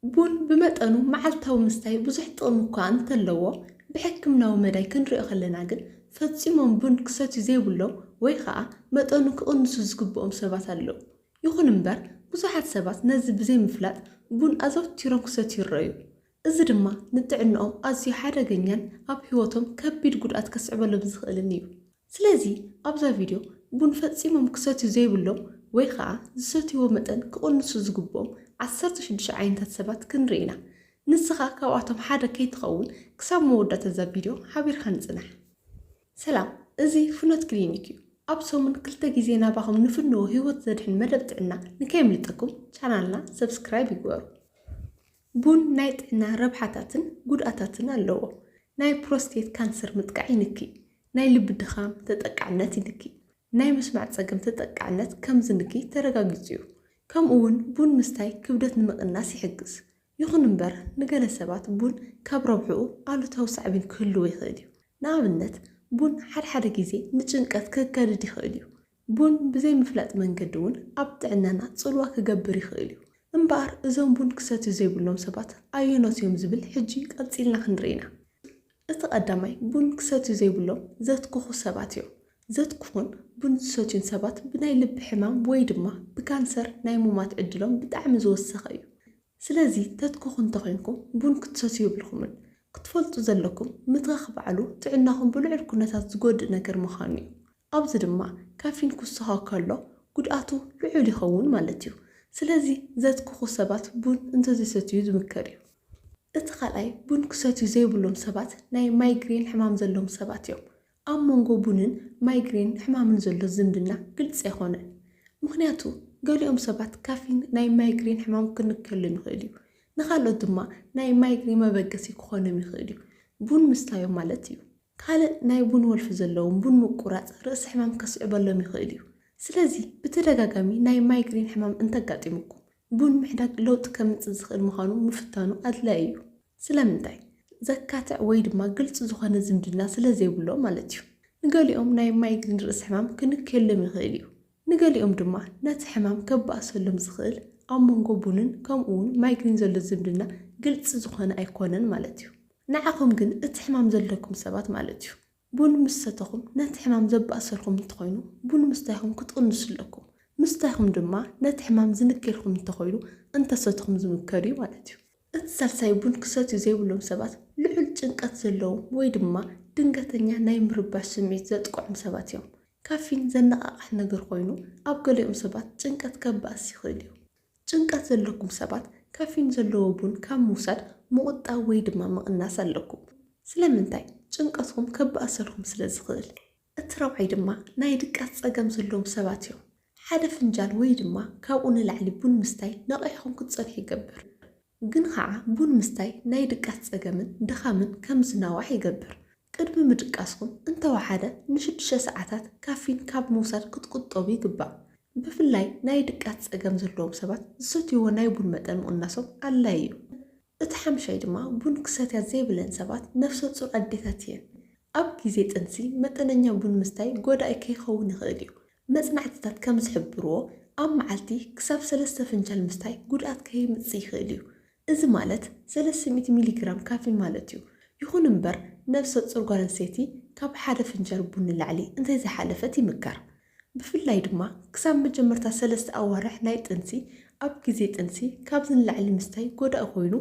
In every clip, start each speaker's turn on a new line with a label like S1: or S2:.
S1: بون بمتأنو معلتاو مستاي بزح طقم እኳ እንተለዎ ብሕክምናዊ መዳይ ክንሪኦ ከለና ግን ፈጺሞም ቡን ክሰትዩ ዘይብሎም ወይ ከዓ መጠኑ ክቕንሱ ዝግብኦም ሰባት ኣለዉ። ይኹን እምበር ብዙሓት ሰባት ነዚ ብዘይምፍላጥ ቡን ኣዘውቲሮም ክሰትዩ ይረኣዩ። እዚ ድማ ንጥዕንኦም ኣዝዩ ሓደገኛን ኣብ ህይወቶም ከቢድ ጉድኣት ከስዕበሎም ዝኽእልን እዩ። ስለዚ ኣብዛ ቪድዮ ቡን ፈጺሞም ክሰትዩ ዘይብሎም ወይ ከዓ ዝሰትይዎ መጠን ክቕንሱ ዝግብኦም 16 ዓይነታት ሰባት ክንርኢና። ንስኻ ካብኣቶም ሓደ ከይትኸውን ክሳብ መወዳእታ እዛ ቪድዮ ሓቢርካ ንጽናሕ። ሰላም፣ እዚ ፍኖት ክሊኒክ እዩ። ኣብ ሰሙን 2 ግዜ ናባኹም ንፍንዎ ህይወት ዘድሕን መደብ ጥዕና ንከይምልጠኩም ቻናልና ሰብስክራይብ ይግበሩ። ቡን ናይ ጥዕና ረብሓታትን ጉድኣታትን ኣለዎ። ናይ ፕሮስቴት ካንሰር ምጥቃዕ ይንኪ፣ ናይ ልቢ ድኻም ተጠቃዕነት ይንኪ፣ ናይ ምስማዕ ፀገም ተጠቃዕነት ከም ዝንኪ ተረጋጊጹ እዩ። ከምኡውን ቡን ምስታይ ክብደት ንምቕናስ ይሕግዝ። ይኹን እምበር ንገለ ሰባት ቡን ካብ ረብሕኡ ኣሉታዊ ሳዕቤን ክህልዎ ይኽእል እዩ። ንኣብነት ቡን ሓደ ግዜ ንጭንቀት ከጋድድ ይኽእል እዩ። ቡን ብዘይ ምፍላጥ መንገዲ እውን ኣብ ጥዕናና ጽልዋ ክገብር ይኽእል እዩ። እምበር እዞም ቡን ክሰትዩ ዘይብሎም ሰባት ኣየኖት እዮም ዝብል ሕጂ ቀፂልና ክንርኢና። እቲ ቀዳማይ ቡን ክሰትዩ ዘይብሎም ዘትኩኹ ሰባት እዮም። ዘትኩኹን ቡን ዝሰትዩን ሰባት ብናይ ልቢ ሕማም ወይ ድማ ብካንሰር ናይ ሙማት ዕድሎም ብጣዕሚ ዝወሰኸ እዩ። ስለዚ ተትኩኹ እንተኮይንኩም ቡን ክትሰትዩ የብልኹምን። ክትፈልጡ ዘለኩም ምትኻኽ በዓሉ ጥዕናኹም ብልዑል ኩነታት ዝጎድእ ነገር ምዃኑ እዩ። ኣብዚ ድማ ካፊን ክውስኻ ከሎ ጉድኣቱ ልዑል ይኸውን ማለት እዩ። ስለዚ ዘትኩኹ ሰባት ቡን እንተዘይሰትዩ ዝምከር እዩ። እቲ ካልኣይ ቡን ክሰትዩ ዘይብሎም ሰባት ናይ ማይግሬን ሕማም ዘለዎም ሰባት እዮም። ኣብ መንጎ ቡንን ማይግሬን ሕማምን ዘሎ ዝምድና ግልጽ ኣይኮነን። ምክንያቱ ገሊኦም ሰባት ካፊን ናይ ማይግሬን ሕማም ክንከሎም ይኽእል እዩ። ንኻልኦት ድማ ናይ ማይግሬን መበገሲ ክኾኖም ይኽእል እዩ። ቡን ምስታዮም ማለት እዩ። ካልእ ናይ ቡን ወልፊ ዘለዎም ቡን ምቁራፅ ርእሲ ሕማም ከስዕበሎም ይኽእል እዩ። ስለዚ ብተደጋጋሚ ናይ ማይግሬን ሕማም እንተጋጢሙኩም ቡን ምሕዳግ ለውጢ ከምፅእ ዝኽእል ምዃኑ ምፍታኑ ኣድላይ እዩ። ስለምንታይ? ዘካትዕ ወይ ድማ ግልጽ ዝኾነ ዝምድና ስለ ዘይብሎ ማለት እዩ። ንገሊኦም ናይ ማይግሬን ርእሲ ሕማም ክንከሎም ይኽእል እዩ። ንገሊኦም ድማ ነቲ ሕማም ከባእሰሎም ዝኽእል ኣብ መንጎ ቡንን ከምኡውን ማይግሬን ዘሎ ዝምድና ግልጽ ዝኾነ ኣይኮነን ማለት እዩ። ንዓኹም ግን እቲ ሕማም ዘለኩም ሰባት ማለት እዩ ቡን ምስ ሰተኹም ነቲ ሕማም ዘባእሰልኩም እንተኾይኑ ቡን ምስታይኹም ክትቕንሱ ኣለኩም። ምስታይኹም ድማ ነቲ ሕማም ዝንከልኩም እንተኾይኑ እንተሰትኹም ዝምከር እዩ ማለት እዩ። እቲ ሳልሳይ ቡን ክሰትዩ ዘይብሎም ሰባት ልዑል ጭንቀት ዘለዎም ወይ ድማ ድንገተኛ ናይ ምርባሽ ስምዒት ዘጥቅዖም ሰባት እዮም። ካፊን ዘነቓቕሕ ነገር ኮይኑ ኣብ ገሊኦም ሰባት ጭንቀት ከባእስ ይኽእል እዩ። ጭንቀት ዘለኩም ሰባት ካፊን ዘለዎ ቡን ካብ ምውሳድ ምቁጣብ ወይ ድማ ምቕናስ ኣለኩም። ስለምንታይ? ጭንቀትኩም ከባእሰልኩም ስለ ዝኽእል። እቲ ረብዓይ ድማ ናይ ድቃት ፀገም ዘለዎም ሰባት እዮም። ሓደ ፍንጃል ወይ ድማ ካብኡ ንላዕሊ ቡን ምስታይ ነቒሕኩም ክትፀንሑ ይገብር። ግን ከዓ ቡን ምስታይ ናይ ድቃት ፀገምን ድኻምን ከም ዝናዋሕ ይገብር። ቅድሚ ምድቃስኩም እንተወሓደ ን6 ሰዓታት ካፊን ካብ ምውሳድ ክትቁጠቡ ይግባእ። ብፍላይ ናይ ድቃት ፀገም ዘለዎም ሰባት ዝሰትይዎ ናይ ቡን መጠን ምቕናሶም ኣድላይ እዩ። እቲ ሓምሻይ ድማ ቡን ክሰትያ ዘይብለን ሰባት ነፍሰ ፁር ኣዴታት እየን። ኣብ ግዜ ጥንሲ መጠነኛ ቡን ምስታይ ጎዳኢ ከይኸውን ይኽእል እዩ። መጽናዕትታት ከም ዝሕብርዎ ኣብ መዓልቲ ክሳብ 3 ፍንጃል ምስታይ ጉድኣት ከይምፅእ ይኽእል እዩ። እዚ ማለት 300 ሚሊግራም ካፊን ማለት እዩ። ይኹን እምበር ነፍሰ ፁር ጓል ኣንስተይቲ ካብ 1 ፍንጃል ቡን ንላዕሊ እንተይዝሓለፈት ይምከር። ብፍላይ ድማ ክሳብ መጀመርታ 3 ኣዋርሕ ናይ ጥንሲ ኣብ ግዜ ጥንሲ ካብ ዝንላዕሊ ምስታይ ጎዳኢ ኮይኑ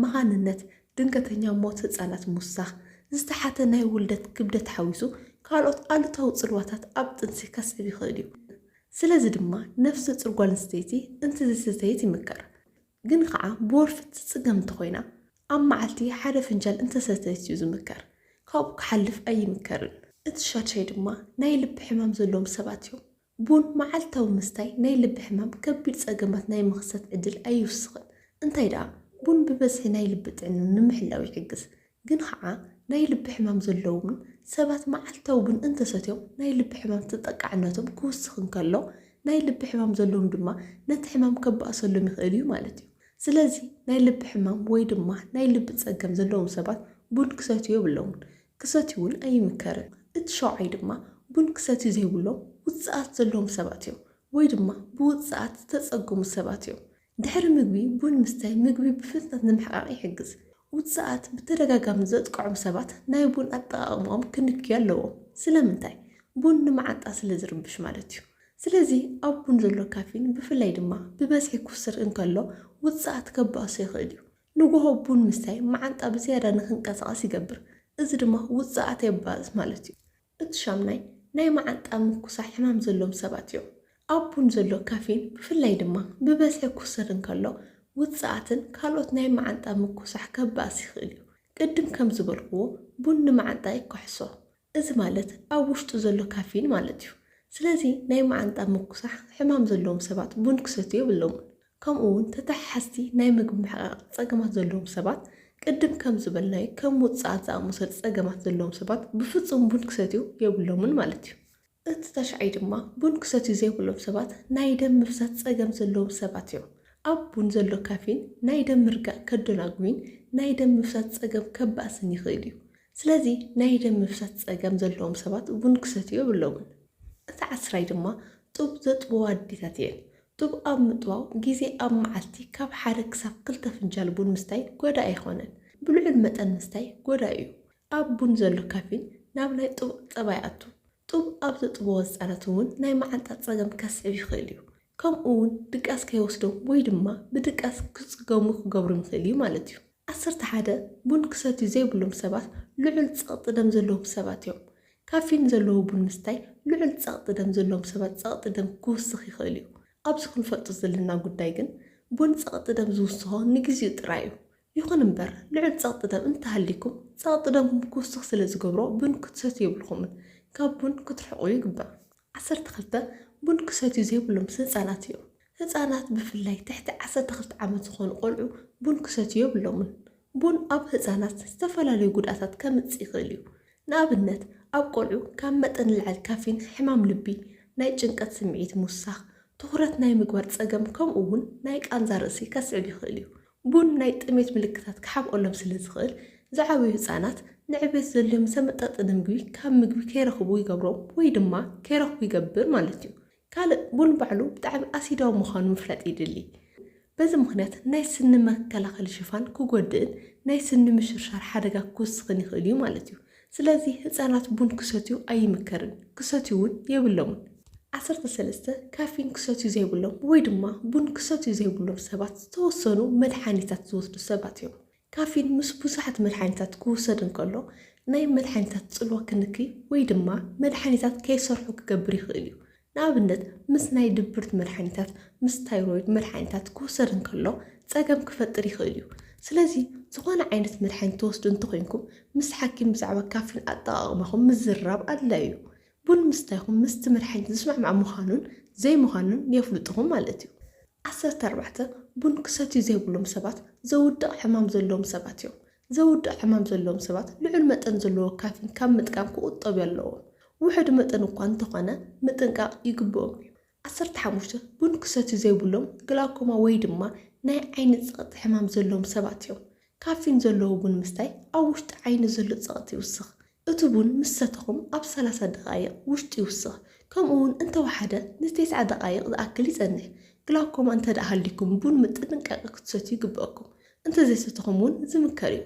S1: መሃንነት፣ ድንገተኛ ሞት ህፃናት ምውሳኽ፣ ዝተሓተ ናይ ውልደት ክብደት ሓዊሱ ካልኦት ኣሉታዊ ጽልዋታት ኣብ ጥንሲ ከስዕብ ይኽእል እዩ። ስለዚ ድማ ነፍሰ ፁር ጓል ኣንስተይቲ እንተዘይሰተየት ይምከር። ግን ከዓ ብወርፊ ትጽገም እንተኮይና ኣብ መዓልቲ 1 ፍንጃል እንተሰተየት እዩ ዝምከር። ካብኡ ክሓልፍ ኣይምከርን። እቲ ሻድሻይ ድማ ናይ ልቢ ሕማም ዘለዎም ሰባት እዮም። ቡን መዓልታዊ ምስታይ ናይ ልቢ ሕማም ከቢድ ፀገማት ናይ ምኽሰት ዕድል ኣይውስኽን። እንታይ ደኣ ቡን ብበዝሒ ናይ ልቢ ጥዕና ንምሕላው ይሕግዝ። ግን ከዓ ናይ ልቢ ሕማም ዘለዎም ሰባት መዓልታዊ ቡን እንተሰትዮም ናይ ልቢ ሕማም ተጠቃዕነቶም ክውስኽ እንከሎ ናይ ልቢ ሕማም ዘለዎም ድማ ነቲ ሕማም ከባእሰሎም ይኽእል እዩ ማለት እዩ። ስለዚ ናይ ልቢ ሕማም ወይ ድማ ናይ ልቢ ፀገም ዘለዎም ሰባት ቡን ክሰትዩ የብሎምን፣ ክሰትዩ እውን ኣይምከርን። እቲ ሸውዓይ ድማ ቡን ክሰትዩ ዘይብሎም ውፅኣት ዘለዎም ሰባት እዮም ወይ ድማ ብውፅኣት ዝተፀገሙ ሰባት እዮም። ድሕሪ ምግቢ ቡን ምስታይ ምግቢ ብፍጥነት ንምሕቃቅ ይሕግዝ። ውፅኣት ብተደጋጋሚ ዘጥቅዖም ሰባት ናይ ቡን ኣጠቃቅሞኦም ክንክዮ ኣለዎም። ስለምንታይ? ቡን ንመዓንጣ ስለ ዝርብሽ ማለት እዩ። ስለዚ ኣብ ቡን ዘሎ ካፊን ብፍላይ ድማ ብበዝሒ ክውሰድ እንከሎ ውፅኣት ከባእሶ ይኽእል እዩ። ንጉሆ ቡን ምስታይ መዓንጣ ብዝያዳ ንክንቀሳቀስ ይገብር። እዚ ድማ ውፅኣት የባእስ ማለት እዩ። እቲ ሻምናይ ናይ መዓንጣ ምኩሳሕ ሕማም ዘለዎም ሰባት እዮም። ኣብ ቡን ዘሎ ካፊን ብፍላይ ድማ ብበዝሒ ክውሰድ እንከሎ ውፅኣትን ካልኦት ናይ መዓንጣ ምኩሳሕ ከባእስ ይኽእል እዩ። ቅድም ከም ዝበልክዎ ቡን ንመዓንጣ ይከሕሶ። እዚ ማለት ኣብ ውሽጡ ዘሎ ካፊን ማለት እዩ። ስለዚ ናይ መዓንጣ ምኩሳሕ ሕማም ዘለዎም ሰባት ቡን ክሰትዩ የብሎምን። ከምኡውን ተተሓሓዝቲ ናይ ምግቢ ምሕቃቅ ፀገማት ዘለዎም ሰባት ቅድም ከም ዝበልናዮ ከም ውፅኣት ዝኣመሰሉ ፀገማት ዘለዎም ሰባት ብፍጹም ቡን ክሰትዩ የብሎምን ማለት እዩ። እቲ ተሻዓይ ድማ ቡን ክሰትዩ ዘይብሎም ሰባት ናይ ደም ምፍሳስ ፀገም ዘለዎም ሰባት እዮም። ኣብ ቡን ዘሎ ካፊን ናይ ደም ምርጋእ ከደናጉይን ናይ ደም ምፍሳስ ፀገም ከባእስን ይኽእል እዩ። ስለዚ ናይ ደም ምፍሳስ ፀገም ዘለዎም ሰባት ቡን ክሰትዩ የብሎምን። እቲ ዓስራይ ድማ ጡብ ዘጥብዋ ኣዴታት እየን። ጡብ ኣብ ምጥባው ግዜ ኣብ መዓልቲ ካብ 1 ክሳብ 2 ፍንጃል ቡን ምስታይ ጎዳኢ ኣይኮነን። ብልዑል መጠን ምስታይ ጎዳኢ እዩ። ኣብ ቡን ዘሎ ካፊን ናብ ናይ ጡብ ጠባይ ኣቱ። ጡብ ኣብ ዘጥብዎ ህፃናት እውን ናይ መዓንጣ ፀገም ከስዕብ ይኽእል እዩ። ከምኡውን ድቃስ ከይወስዶም ወይ ድማ ብድቃስ ክፅገሙ ክገብሩ ይኽእል እዩ ማለት እዩ። 11 ቡን ክሰትዩ ዘይብሎም ሰባት ልዑል ፀቕጢ ደም ዘለዎም ሰባት እዮም። ካፊን ዘለዎ ቡን ምስታይ ልዑል ፀቕጢ ደም ዘለዎም ሰባት ፀቕጢ ደም ክውስኽ ይኽእል እዩ። ኣብዚ ክንፈልጦ ዘለና ጉዳይ ግን ቡን ፀቕጢ ደም ዝውስኾ ንግዚኡ ጥራይ እዩ። ይኹን እምበር ልዑል ፀቕጢ ደም እንተሃሊኩም ፀቕጢ ደም ክውስኽ ስለ ዝገብሮ ቡን ክትሰትዩ የብልኹምን፣ ካብ ቡን ክትርሕቑ ይግባእ። 12 ቡን ክሰትዩ ዘይብሎም ህፃናት እዮም። ህፃናት ብፍላይ ትሕቲ 12 ዓመት ዝኾኑ ቆልዑ ቡን ክሰትዩ የብሎምን። ቡን ኣብ ህፃናት ዝተፈላለዩ ጉድኣታት ከምፅእ ይኽእል እዩ። ንኣብነት ኣብ ቆልዑ ካብ መጠን ልዕሊ ካፊን ሕማም ልቢ፣ ናይ ጭንቀት ስምዒት ምውሳኽ፣ ትኹረት ናይ ምግባር ፀገም ከምኡውን ናይ ቃንዛ ርእሲ ከስዕብ ይኽእል እዩ። ቡን ናይ ጥሜት ምልክታት ክሓብቀሎም ስለ ዝኽእል ዝዓበዩ ህፃናት ንዕቤት ዘድልዮም ዝተመጣጠነ ምግቢ ካብ ምግቢ ከይረኽቡ ይገብሮም ወይ ድማ ከይረኽቡ ይገብር ማለት እዩ። ካልእ ቡን ባዕሉ ብጣዕሚ ኣሲዳዊ ምዃኑ ምፍላጥ ይድሊ። በዚ ምክንያት ናይ ስኒ መከላኸሊ ሽፋን ክጎድእን ናይ ስኒ ምሽርሻር ሓደጋ ክውስኽን ይኽእል እዩ ማለት እዩ። ስለዚ ህፃናት ቡን ክሰትዩ ኣይምከርን፣ ክሰትዩ እውን የብሎምን። 13 ካፊን ክሰትዩ ዘይብሎም ወይ ድማ ቡን ክሰትዩ ዘይብሎም ሰባት ዝተወሰኑ መድሓኒታት ዝወስዱ ሰባት እዮም። ካፊን ምስ ብዙሓት መድሓኒታት ክውሰድ እንከሎ ናይ መድሓኒታት ፅልዋ ክንኪ ወይ ድማ መድሓኒታት ከይሰርሑ ክገብር ይኽእል እዩ። ንኣብነት ምስ ናይ ድብርት መድሓኒታት ምስ ታይሮይድ መድሓኒታት ክውሰድ እንከሎ ፀገም ክፈጥር ይኽእል እዩ። ስለዚ ዝኾነ ዓይነት መድሓኒት ትወስዱ እንተኮይንኩም ምስ ሓኪም ብዛዕባ ካፊን ኣጠቃቅማኹም ምዝርራብ ኣድላይ እዩ። ቡን ምስታይኹም ምስቲ መድሓኒት ዝስማዕማዕ ምዃኑን ዘይምዃኑን የፍልጥኹም ማለት እዩ። 14 ቡን ክሰትዩ ዘይብሎም ሰባት ዘውድቕ ሕማም ዘለዎም ሰባት እዮም። ዘውድቕ ሕማም ዘለዎም ሰባት ልዑል መጠን ዘለዎ ካፊን ካብ ምጥቃም ክቁጠቡ ኣለዎም። ውሕድ መጠን እኳ እንተኾነ ምጥንቃቕ ይግብኦም እዩ። 15 ቡን ክሰትዩ ዘይብሎም ግላኮማ ወይ ድማ ናይ ዓይኒ ፀቕጢ ሕማም ዘለዎም ሰባት እዮም። ካፊን ዘለዎ ቡን ምስታይ ኣብ ውሽጢ ዓይኒ ዘሎ ፀቕጢ ይውስኽ። እቲ ቡን ምስ ሰተኹም ኣብ 30 ደቃይቕ ውሽጢ ይውስኽ። ከምኡውን እንተወሓደ ን9 ደቃይቕ ዝኣክል ይፀንሕ። ግላኮማ እንተደኣሃሊኩም ቡን ምጥንቃቕ ክትሰትዩ ይግብአኩም። እንተዘይሰተኹም እውን ዝምከር እዩ።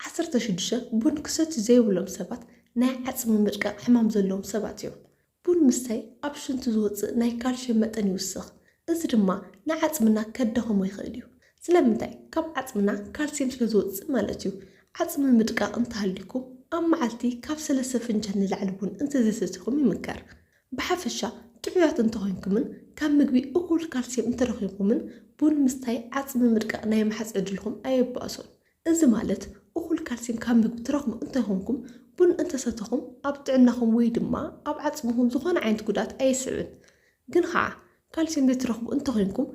S1: 16 ቡን ክሰትዩ ዘይብሎም ሰባት ናይ ዓፅሚ ምድቃቕ ሕማም ዘለዎም ሰባት እዮም። ቡን ምስታይ ኣብ ሽንቲ ዝወፅእ ናይ ካልሽየም መጠን ይውስኽ። እዚ ድማ ንዓፅምና ከዳኸሞ ይኽእል እዩ። ስለምንታይ? ካብ ዓፅምና ካልሲየም ስለ ዝወፅእ ማለት እዩ። ዓፅሚ ምድቃቕ እንተሃሊኩም ኣብ መዓልቲ ካብ 3 ፍንጃል ንላዕሊ ቡን እንተዘይሰቲኹም ይምከር። ብሓፈሻ ጥዑያት እንተኮይንኩምን ካብ ምግቢ እኩል ካልሲየም እንተረኺብኩምን ቡን ምስታይ ዓፅሚ ምድቃቕ ናይ ምሓፅ ዕድልኩም ኣየባእሶን። እዚ ማለት እኩል ካልሲየም ካብ ምግቢ ትረኽቡ እንተይኮንኩም ቡን እንተሰተኹም ኣብ ጥዕናኹም ወይ ድማ ኣብ ዓፅምኹም ዝኾነ ዓይነት ጉድኣት ኣይስዕብን። ግን ከዓ ካልሲየም ዘይትረኽቡ እንተኮይንኩም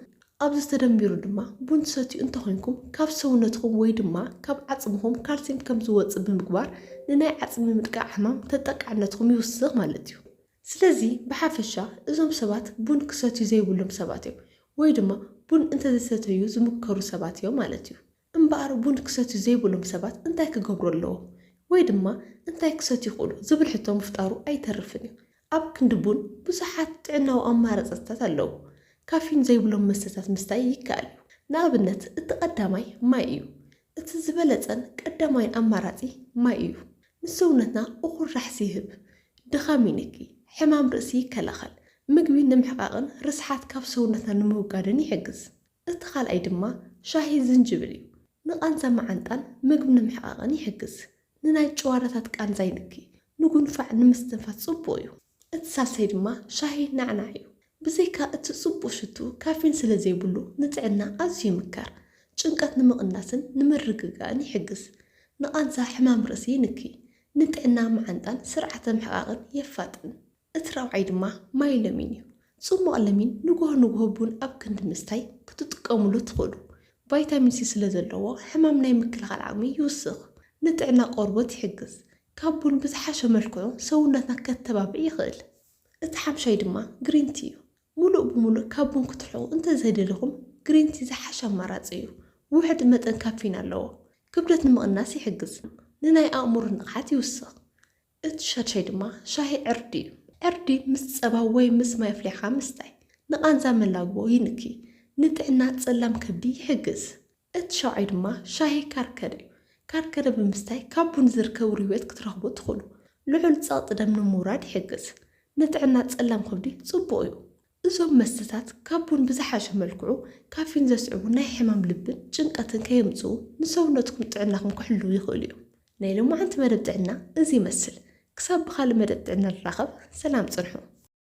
S1: ኣብዚ ዝተደንቢሩ ድማ ቡን ትሰትዩ እንተኮይንኩም ካብ ሰውነትኩም ወይ ድማ ካብ ዓፅምኹም ካልሲየም ከም ዝወፅእ ብምግባር ንናይ ዓፅሚ ምድቃቕ ሕማም ተጠቃዕነትኩም ይውስኽ ማለት እዩ። ስለዚ ብሓፈሻ እዞም ሰባት ቡን ክሰትዩ ዘይብሎም ሰባት እዮም ወይ ድማ ቡን እንተዘይሰተዩ ዝምከሩ ሰባት እዮም ማለት እዩ። እምበኣር ቡን ክሰትዩ ዘይብሎም ሰባት እንታይ ክገብሩ ኣለዎም ወይ ድማ እንታይ ክሰትዩ ይኽእሉ ዝብል ሕቶ ምፍጣሩ ኣይተርፍን እዩ። ኣብ ክንዲ ቡን ብዙሓት ጥዕናዊ ኣማራፅታት ኣለዉ። ካፊን ዘይብሎም መስተታት ምስታይ ይከኣል እዩ። ንኣብነት እቲ ቀዳማይ ማይ እዩ። እቲ ዝበለፀን ቀዳማይን ኣማራፂ ማይ እዩ። ንሰውነትና እኹል ራሕሲ ይህብ፣ ድኻም ይንኪ፣ ሕማም ርእሲ ይከላኸል፣ ምግቢ ንምሕቃቕን ርስሓት ካብ ሰውነትና ንምውጋድን ይሕግዝ። እቲ ካልኣይ ድማ ሻሂ ዝንጅብል እዩ። ንቃንዛ መዓንጣን ምግቢ ንምሕቃቕን ይሕግዝ። ንናይ ጨዋዳታት ቃንዛ ይንኪ፣ ንጉንፋዕ ንምስትንፋስ ጽቡቕ እዩ። እቲ ሳልሳይ ድማ ሻሂ ናዕናዕ እዩ። ብዘይካ እቲ ጽቡቕ ሽቱ ካፊን ስለ ዘይብሉ ንጥዕና ኣዝዩ ይምካር። ጭንቀት ንምቕናስን ንምርግጋእን ይሕግዝ። ንቃንዛ ሕማም ርእሲ ይንኪ፣ ንጥዕና መዓንጣን ስርዓተ ምሕቃቕን የፋጥን። እቲ ራብዓይ ድማ ማይ ለሚን እዩ። ጽሙቕ ለሚን ንጎሆ ቡን ኣብ ክንዲ ምስታይ ክትጥቀሙሉ ትኽእሉ። ቫይታሚን ሲ ስለ ዘለዎ ሕማም ናይ ምክልኻል ዓቕሚ ይውስኽ። ንጥዕና ቆርበት ይሕግዝ። ካብ ቡን ብዝሓሸ መልክዑ ሰውነትና ከተባብዕ ይኽእል። እቲ ሓምሻይ ድማ ግሪንቲ እዩ። ሙሉእ ብሙሉእ ካብ ቡን ክትርሕቑ እንተዘይደለኹም ግሪንቲ ዝሓሸ ኣማራፂ እዩ። ውሕድ መጠን ካፊን ኣለዎ። ክብደት ንምቕናስ ይሕግዝ። ንናይ ኣእሙሮ ንቕሓት ይውስኽ። እቲ ሻድሻይ ድማ ሻሂ ዕርዲ እዩ። ዕርዲ ምስ ፀባ ወይ ምስ ማይ ኣፍሊሕኻ ምስታይ ንቃንዛ መላግቦ ይንኪ፣ ንጥዕና ጸላም ከብዲ ይሕግዝ። እቲ ሻውዓይ ድማ ሻሂ ካርከደ እዩ። ካርከደ ብምስታይ ካብ ቡን ዝርከቡ ርቤት ክትረኽቡ ትኽእሉ። ልዑል ጸቕጢ ደም ንምውራድ ይሕግዝ። ንጥዕና ጸላም ከብዲ ጽቡቕ እዩ። እዞም መስተታት ካብ ቡን ብዝሓሸ መልክዑ ካፊን ዘስዕቡ ናይ ሕማም ልብን ጭንቀትን ከየምጽኡ ንሰውነትኩም ጥዕናኩም ክሕልው ይኽእሉ እዮም። ናይ ሎማዓንቲ መደብ ጥዕና እዚ ይመስል። ክሳብ ብኻልእ መደብ ጥዕና ንራኸብ። ሰላም ጽንሑ።